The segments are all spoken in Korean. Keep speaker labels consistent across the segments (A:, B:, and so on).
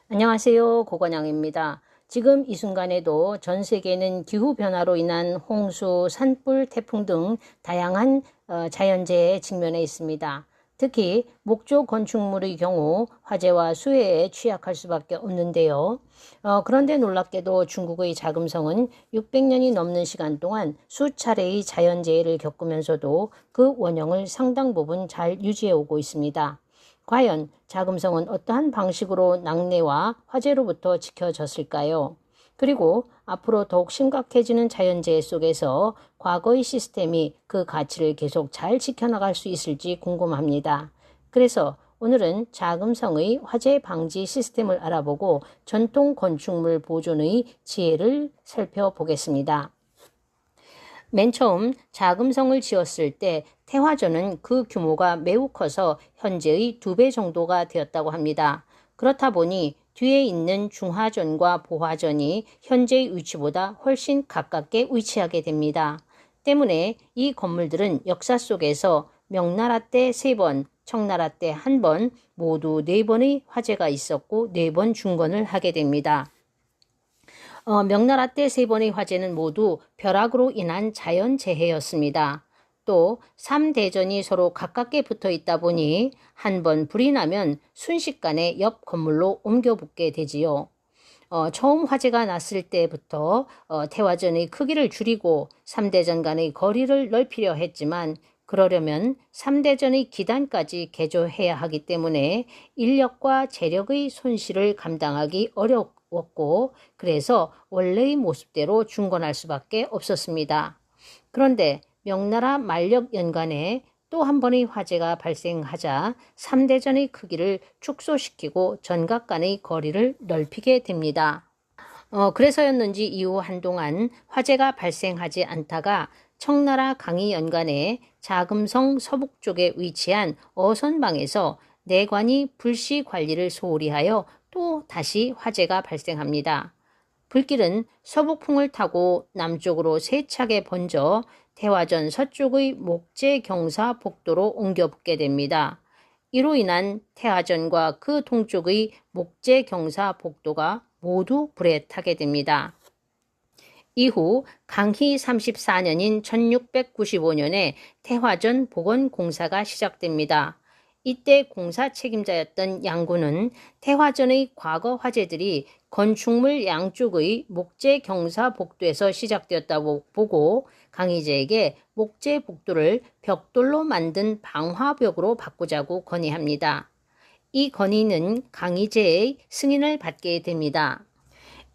A: 안녕하세요. 고건영입니다. 지금 이 순간에도 전 세계는 기후변화로 인한 홍수, 산불, 태풍 등 다양한 자연재해에 직면해 있습니다. 특히 목조 건축물의 경우 화재와 수해에 취약할 수밖에 없는데요. 그런데 놀랍게도 중국의 자금성은 600년이 넘는 시간 동안 수차례의 자연재해를 겪으면서도 그 원형을 상당 부분 잘 유지해 오고 있습니다. 과연 자금성은 어떠한 방식으로 낙뢰와 화재로부터 지켜졌을까요? 그리고 앞으로 더욱 심각해지는 자연재해 속에서 과거의 시스템이 그 가치를 계속 잘 지켜나갈 수 있을지 궁금합니다. 그래서 오늘은 자금성의 화재 방지 시스템을 알아보고 전통 건축물 보존의 지혜를 살펴보겠습니다. 맨 처음 자금성을 지었을 때 태화전은 그 규모가 매우 커서 현재의 2배 정도가 되었다고 합니다. 그렇다 보니 뒤에 있는 중화전과 보화전이 현재의 위치보다 훨씬 가깝게 위치하게 됩니다. 때문에 이 건물들은 역사 속에서 명나라 때 3번, 청나라 때 1번, 모두 4번의 화재가 있었고 4번 중건을 하게 됩니다. 명나라 때 3번의 화재는 모두 벼락으로 인한 자연재해였습니다. 또 3대전이 서로 가깝게 붙어 있다 보니 한 번 불이 나면 순식간에 옆 건물로 옮겨 붙게 되지요. 처음 화재가 났을 때부터 태화전의 크기를 줄이고 3대전 간의 거리를 넓히려 했지만 그러려면 3대전의 기단까지 개조해야 하기 때문에 인력과 재력의 손실을 감당하기 어려웠고 그래서 원래의 모습대로 중건할 수밖에 없었습니다. 그런데 명나라 만력 연간에 또 한 번의 화재가 발생하자 3대전의 크기를 축소시키고 전각 간의 거리를 넓히게 됩니다. 그래서였는지 이후 한동안 화재가 발생하지 않다가 청나라 강희 연간에 자금성 서북쪽에 위치한 어선방에서 내관이 불씨 관리를 소홀히 하여 또 다시 화재가 발생합니다. 불길은 서북풍을 타고 남쪽으로 세차게 번져 태화전 서쪽의 목재경사 복도로 옮겨 붙게 됩니다. 이로 인한 태화전과 그 동쪽의 목재경사 복도가 모두 불에 타게 됩니다. 이후 강희 34년인 1695년에 태화전 복원공사가 시작됩니다. 이때 공사 책임자였던 양구는 태화전의 과거 화재들이 건축물 양쪽의 목재 경사 복도에서 시작되었다고 보고 강희제에게 목재 복도를 벽돌로 만든 방화벽으로 바꾸자고 건의합니다. 이 건의는 강희제의 승인을 받게 됩니다.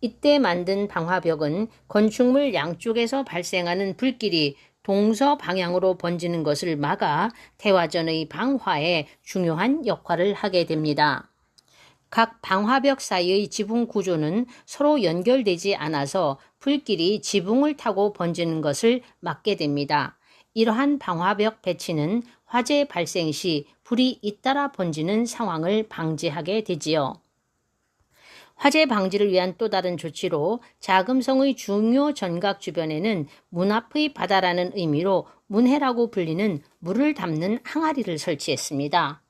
A: 이때 만든 방화벽은 건축물 양쪽에서 발생하는 불길이 동서 방향으로 번지는 것을 막아 태화전의 방화에 중요한 역할을 하게 됩니다. 각 방화벽 사이의 지붕 구조는 서로 연결되지 않아서 불길이 지붕을 타고 번지는 것을 막게 됩니다. 이러한 방화벽 배치는 화재 발생 시 불이 잇따라 번지는 상황을 방지하게 되지요. 화재 방지를 위한 또 다른 조치로 자금성의 중요 전각 주변에는 문 앞의 바다라는 의미로 문해라고 불리는 물을 담는 항아리를 설치했습니다.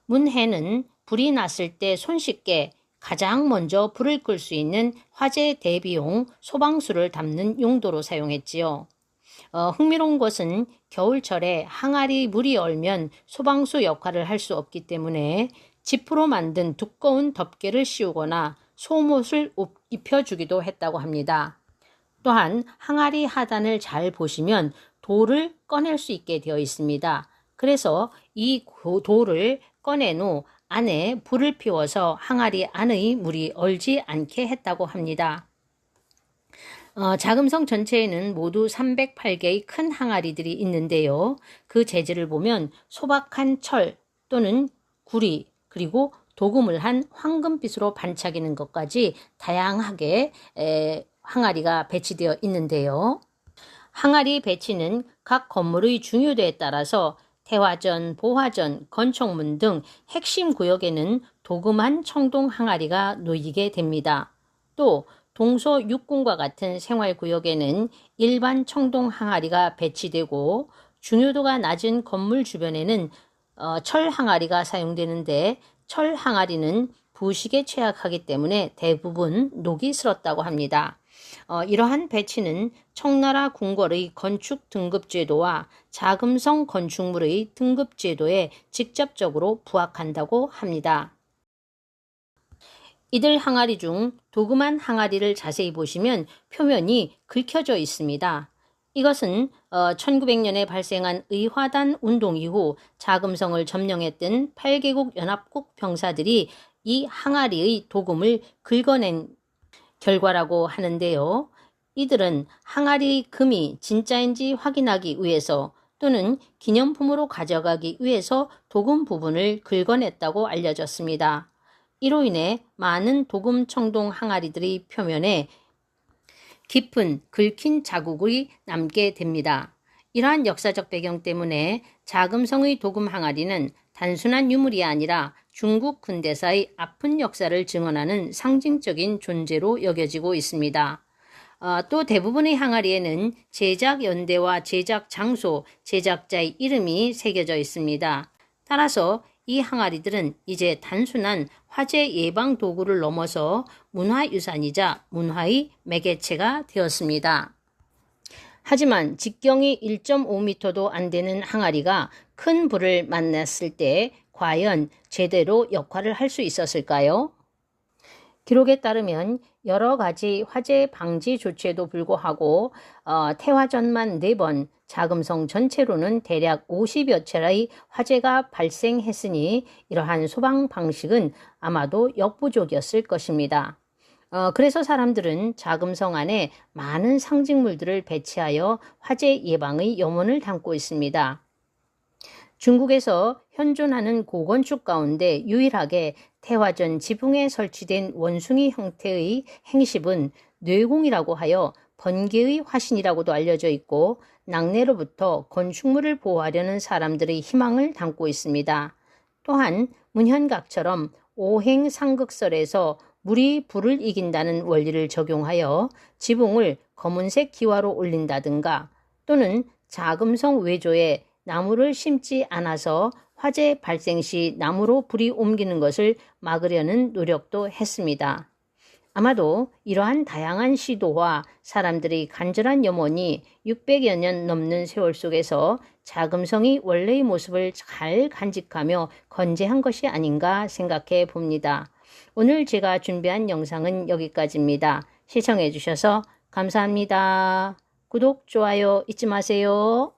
A: 문해는 불이 났을 때 손쉽게 가장 먼저 불을 끌 수 있는 화재 대비용 소방수를 담는 용도로 사용했지요. 흥미로운 것은 겨울철에 항아리 물이 얼면 소방수 역할을 할 수 없기 때문에 지프로 만든 두꺼운 덮개를 씌우거나 속옷을 입혀주기도 했다고 합니다. 또한 항아리 하단을 잘 보시면 돌을 꺼낼 수 있게 되어 있습니다. 그래서 이 돌을 꺼낸 후 안에 불을 피워서 항아리 안의 물이 얼지 않게 했다고 합니다. 자금성 전체에는 모두 308개의 큰 항아리들이 있는데요. 그 재질을 보면 소박한 철 또는 구리 그리고 도금을 한 황금빛으로 반짝이는 것까지 다양하게 항아리가 배치되어 있는데요. 항아리 배치는 각 건물의 중요도에 따라서 태화전, 보화전, 건총문 등 핵심 구역에는 도금한 청동 항아리가 놓이게 됩니다. 또 동서 육군과 같은 생활구역에는 일반 청동 항아리가 배치되고 중요도가 낮은 건물 주변에는 철 항아리가 사용되는데 철 항아리는 부식에 취약하기 때문에 대부분 녹이 슬었다고 합니다. 이러한 배치는 청나라 궁궐의 건축 등급 제도와 자금성 건축물의 등급 제도에 직접적으로 부합한다고 합니다. 이들 항아리 중 도금한 항아리를 자세히 보시면 표면이 긁혀져 있습니다. 이것은 1900년에 발생한 의화단 운동 이후 자금성을 점령했던 8개국 연합국 병사들이 이 항아리의 도금을 긁어낸 결과라고 하는데요. 이들은 항아리 금이 진짜인지 확인하기 위해서 또는 기념품으로 가져가기 위해서 도금 부분을 긁어냈다고 알려졌습니다. 이로 인해 많은 도금 청동 항아리들의 표면에 깊은 긁힌 자국이 남게 됩니다. 이러한 역사적 배경 때문에 자금성의 도금 항아리는 단순한 유물이 아니라 중국 근대사의 아픈 역사를 증언하는 상징적인 존재로 여겨지고 있습니다. 또 대부분의 항아리에는 제작 연대와 제작 장소, 제작자의 이름이 새겨져 있습니다. 따라서 이 항아리들은 이제 단순한 화재 예방 도구를 넘어서 문화유산이자 문화의 매개체가 되었습니다. 하지만 직경이 1.5m도 안 되는 항아리가 큰 불을 만났을 때 과연 제대로 역할을 할 수 있었을까요? 기록에 따르면 여러 가지 화재 방지 조치에도 불구하고 태화전만 4번, 자금성 전체로는 대략 50여 차례의 화재가 발생했으니 이러한 소방 방식은 아마도 역부족이었을 것입니다. 그래서 사람들은 자금성 안에 많은 상징물들을 배치하여 화재 예방의 염원을 담고 있습니다. 중국에서 현존하는 고건축 가운데 유일하게 태화전 지붕에 설치된 원숭이 형태의 행십은 뇌공이라고 하여 번개의 화신이라고도 알려져 있고 낙뢰로부터 건축물을 보호하려는 사람들의 희망을 담고 있습니다. 또한 문현각처럼 오행상극설에서 물이 불을 이긴다는 원리를 적용하여 지붕을 검은색 기와로 올린다든가 또는 자금성 외조에 나무를 심지 않아서 화재 발생 시 나무로 불이 옮기는 것을 막으려는 노력도 했습니다. 아마도 이러한 다양한 시도와 사람들의 간절한 염원이 600여 년 넘는 세월 속에서 자금성이 원래의 모습을 잘 간직하며 건재한 것이 아닌가 생각해 봅니다. 오늘 제가 준비한 영상은 여기까지입니다. 시청해 주셔서 감사합니다. 구독, 좋아요 잊지 마세요.